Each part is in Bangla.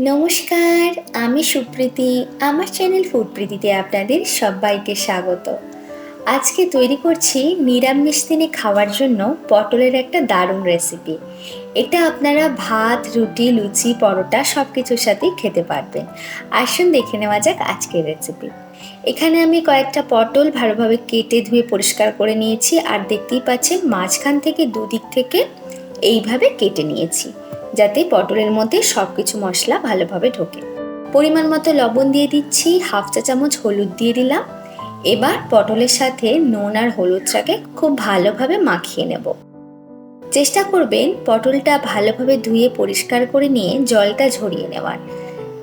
নমস্কার, আমি সুপ্রীতি। আমার চ্যানেল ফুডপ্রীতিতে আপনাদের সবাইকে স্বাগত। আজকে তৈরি করছি নিরামিষ দিনে খাওয়ার জন্য পটলের একটা দারুণ রেসিপি। এটা আপনারা ভাত, রুটি, লুচি, পরোটা সব কিছুর সাথেই খেতে পারবেন। আসুন দেখে নেওয়া যাক আজকের রেসিপি। এখানে আমি কয়েকটা পটল ভালোভাবে কেটে ধুয়ে পরিষ্কার করে নিয়েছি, আর দেখতেই পাচ্ছেন মাঝখান থেকে দুদিক থেকে এইভাবে কেটে নিয়েছি, যাতে পটলের মধ্যে সব কিছু মশলা ভালোভাবে ঢোকে। পরিমাণ মতো লবণ দিয়ে দিচ্ছি, হাফ চা চামচ হলুদ দিয়ে দিলাম। এবার পটলের সাথে নুন আর হলুদটাকে খুব ভালোভাবে মাখিয়ে নেব। চেষ্টা করবেন পটলটা ভালোভাবে ধুয়ে পরিষ্কার করে নিয়ে জলটা ঝরিয়ে নেওয়ার।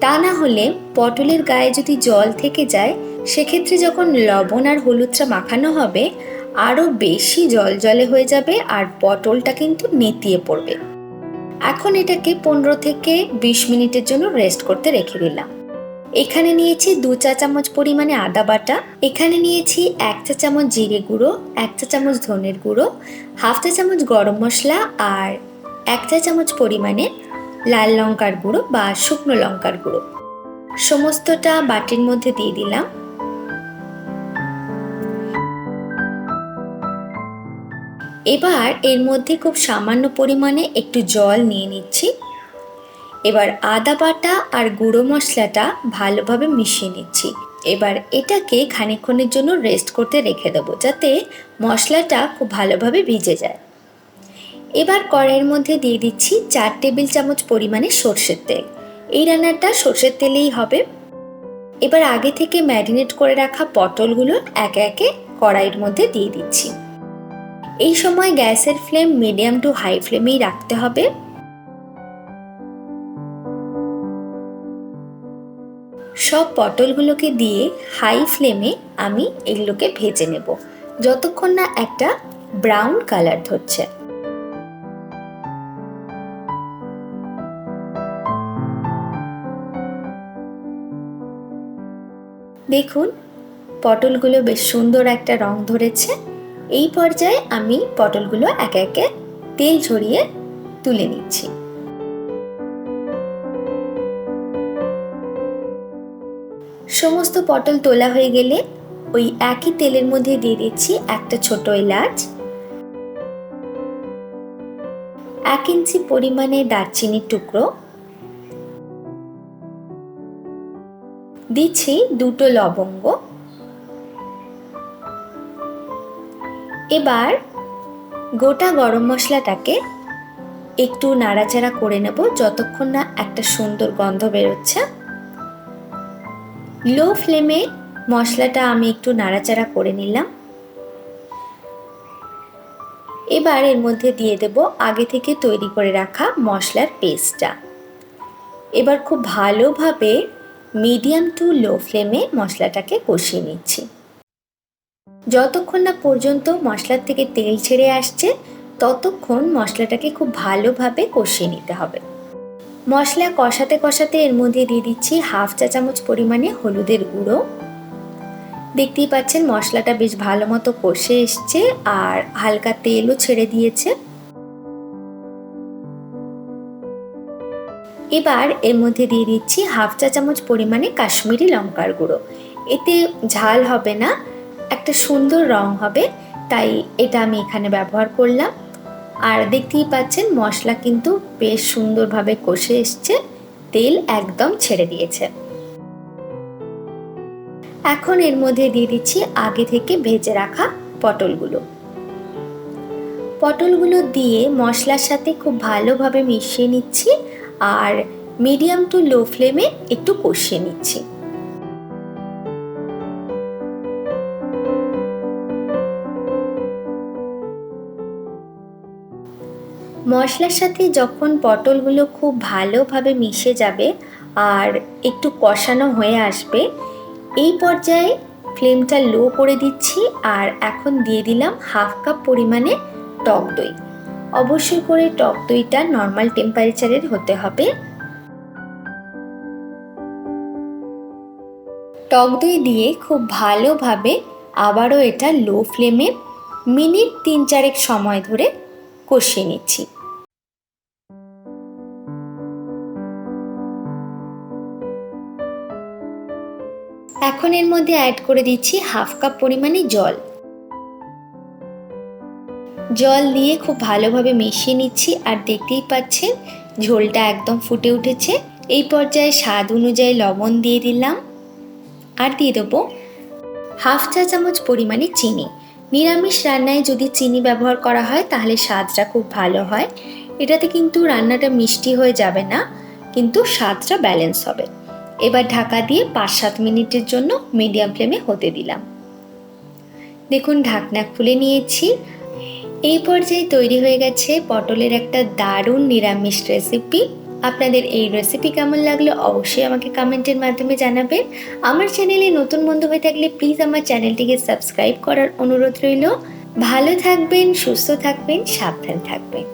তা না হলে পটলের গায়ে যদি জল থেকে যায়, সেক্ষেত্রে যখন লবণ আর হলুদটা মাখানো হবে আরও বেশি জল হয়ে যাবে, আর পটলটা কিন্তু নেতিয়ে পড়বে। এখন এটাকে 15 থেকে 20 মিনিটের জন্য রেস্ট করতে রেখে দিলাম। এখানে নিয়েছি 2 চা চামচ পরিমাণে আদা বাটা, এখানে নিয়েছি 1 চা চামচ জিরে গুঁড়ো, 1 চা চামচ ধনের গুঁড়ো, হাফ চা চামচ গরম মশলা আর 1 চা চামচ পরিমাণে লাল লঙ্কার গুঁড়ো বা শুকনো লঙ্কার গুঁড়ো। সমস্তটা বাটির মধ্যে দিয়ে দিলাম। এবার এর মধ্যে খুব সামান্য পরিমাণে একটু জল নিয়ে নিচ্ছি। এবার আদা বাটা আর গুঁড়ো মশলাটা ভালোভাবে মিশিয়ে নিচ্ছি। এবার এটাকে খানিকক্ষণের জন্য রেস্ট করতে রেখে দেবো, যাতে মশলাটা খুব ভালোভাবে ভিজে যায়। এবার কড়াইয়ের মধ্যে দিয়ে দিচ্ছি 4 টেবিল চামচ পরিমাণে সর্ষের তেল। এই রান্নাটা সর্ষের তেলেই হবে। এবার আগে থেকে ম্যারিনেট করে রাখা পটলগুলো একে একে কড়াইয়ের মধ্যে দিয়ে দিচ্ছি। এই সময় গ্যাসের ফ্লেম মিডিয়াম টু হাই ফ্লেমেই রাখতে হবে। সব পটলগুলোকে দিয়ে হাই ফ্লেমে আমি এগুলোকে ভেজে নেব, যতক্ষণ না একটা ব্রাউন কালার ধরছে। দেখুন, পটলগুলো বেশ সুন্দর একটা রং ধরেছে। এই পর্যায়ে আমি পটলগুলো একে একে তেল ঝরিয়ে তুলে নিচ্ছি। সমস্ত পটল তোলা হয়ে গেলে ওই একই তেলের মধ্যে দিয়ে দিচ্ছি একটা ছোট এলাচ, 1 ইঞ্চি পরিমাণে দারচিনির টুকরো, দিচ্ছি 2টো লবঙ্গ। এবার গোটা গরম মশলাটাকে একটু নাড়াচাড়া করে নেব, যতক্ষণ না একটা সুন্দর গন্ধ বেরোচ্ছে। লো ফ্লেমে মশলাটা আমি একটু নাড়াচাড়া করে নিলাম। এবার এর মধ্যে দিয়ে দেব আগে থেকে তৈরি করে রাখা মশলার পেস্টটা। এবার খুব ভালোভাবে মিডিয়াম টু লো ফ্লেমে মশলাটাকে কষিয়ে নিচ্ছি। যতক্ষণ না পর্যন্ত মশলার থেকে তেল ছেড়ে আসছে, ততক্ষণ মশলাটাকে খুব ভালোভাবে কষিয়ে নিতে হবে। মশলা কষাতে কষাতে এর মধ্যে দিয়ে দিচ্ছি হাফ চা চামচ পরিমাণে হলুদের গুঁড়ো। দেখতেই পাচ্ছেন মশলাটা বেশ ভালো মতো কষে এসছে আর হালকা তেলও ছেড়ে দিয়েছে। এবার এর মধ্যে দিয়ে দিচ্ছি হাফ চা চামচ পরিমাণে কাশ্মীরি লঙ্কার গুঁড়ো। এতে ঝাল হবে না, একটা সুন্দর রং হবে, তাই এটা আমি এখানে ব্যবহার করলাম। আর দেখতেই পাচ্ছেন মশলা কিন্তু বেশ সুন্দরভাবে কষে এসছে, তেল একদম ছেড়ে দিয়েছে। এখন এর মধ্যে দিয়ে দিচ্ছি আগে থেকে ভেজে রাখা পটলগুলো দিয়ে মশলার সাথে খুব ভালোভাবে মিশিয়ে নিচ্ছি আর মিডিয়াম টু লো ফ্লেমে একটু কষিয়ে নিচ্ছি। মশলার সাথে যখন পটলগুলো খুব ভালোভাবে মিশে যাবে আর একটু কষানো হয়ে আসবে, এই পর্যায়ে ফ্লেমটা লো করে দিচ্ছি আর এখন দিয়ে দিলাম হাফ কাপ পরিমাণে টক দই। অবশ্যই করে টক দইটা নর্মাল টেম্পারেচারের হতে হবে। টক দই দিয়ে খুব ভালোভাবে আবারও এটা লো ফ্লেমে মিনিট 3-4 সময় ধরে কষিয়ে নিচ্ছি। এখন এর মধ্যে অ্যাড করে দিচ্ছি 1/2 কাপ পরিমাণে জল। জল দিয়ে খুব ভালোভাবে মিশিয়ে নিচ্ছি, আর দেখতেই পাচ্ছেন ঝোলটা একদম ফুটে উঠেছে। এই পর্যায়ে স্বাদ অনুযায়ী লবণ দিয়ে দিলাম, আর দিয়ে দেবো 1/2 চা চামচ পরিমাণে চিনি। নিরামিষ রান্নায় যদি চিনি ব্যবহার করা হয় তাহলে স্বাদটা খুব ভালো হয়। এটাতে কিন্তু রান্নাটা মিষ্টি হয়ে যাবে না, কিন্তু স্বাদটা ব্যালেন্স হবে। এবার ঢাকা দিয়ে 5-7 মিনিটের জন্য মিডিয়াম ফ্লেমে হতে দিলাম। দেখুন ঢাকনা খুলে নিয়েছি। এই পর্যায়ে তৈরি হয়ে গেছে পটলের একটা দারুণ নিরামিষ রেসিপি। আপনাদের এই রেসিপি কেমন লাগলো অবশ্যই আমাকে কমেন্টের মাধ্যমে জানাবেন। আমার চ্যানেলে নতুন বন্ধু হয়ে থাকলে প্লিজ আমার চ্যানেলটিকে সাবস্ক্রাইব করার অনুরোধ রইল। ভালো থাকবেন, সুস্থ থাকবেন, সাবধান থাকবেন।